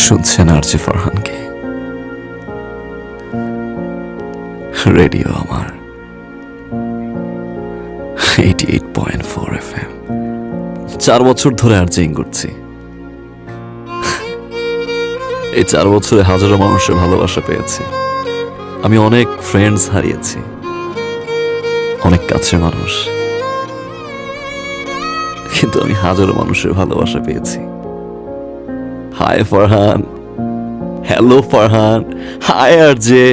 শুনছেন RJ ফারহানকে। Radio আমার 88.4 FM। 4 বছর ধরে আরজিং করছি। এই 4 বছরে হাজারো মানুষের ভালোবাসা পেয়েছি। আমি অনেক ফ্রেন্ডস হারিয়েছি, অনেক কাছের মানুষ, কিন্তু আমি হাজারো মানুষের ভালোবাসা পেয়েছি। Hi Farhan, hello Farhan, hi RJ.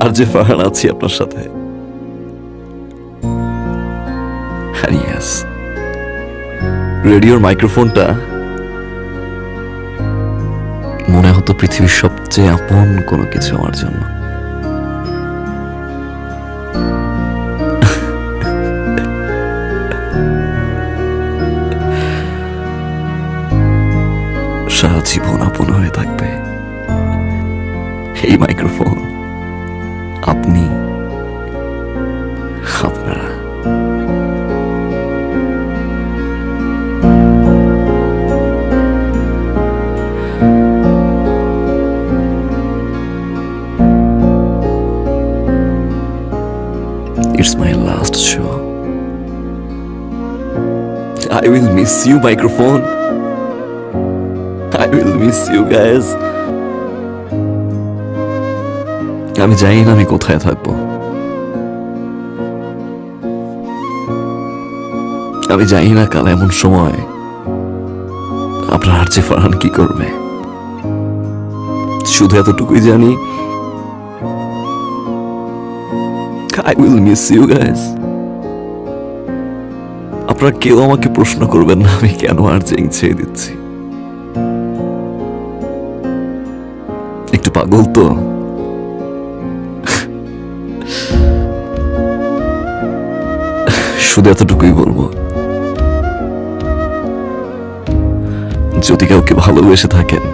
RJ Farhan আছি আপনার সাথে। ইয়েস, রেডিওর মাইক্রোফোনটা মনে হতো পৃথিবীর সবচেয়ে আপন কোনো কিছু আমার জন্য। সারা জীবন আপন হয়ে থাকবে এই মাইক্রোফোন, আপনি, আপনারা। It's my last show. I will miss you, microphone. I will miss you, guys. আমি জানি না আমি কোথায় থাকবো, আমি জানি না কাল এমন সময় আপনার আরজে ফারহান কি করবে। শুধু এতটুকুই জানি, I will miss you, guys. আপনারা কেউ আমাকে প্রশ্ন করবেন না আমি কেন আরজিং ছেড়ে দিচ্ছি। একটু পাগল তো। শুধু এতটুকুই বলবো, যদি কাউকে ভালোবেসে থাকেন,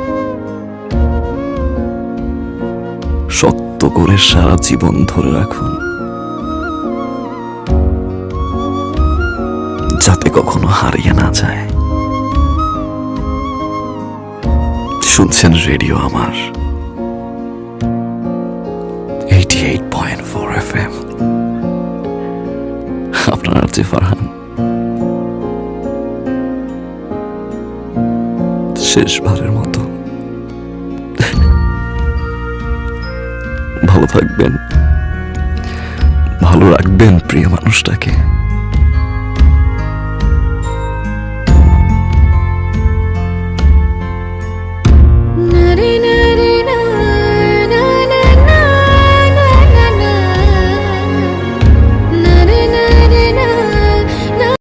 শক্ত করে সারা জীবন ধরে রাখুন, যাতে কখনো হারিয়ে না যায়। শুনছেন রেডিও আমার 88.4 FM। আপনার আরজে ফারহান। শেষবারের মতো ভালো থাকবেন, ভালো রাখবেন প্রিয় মানুষটাকে।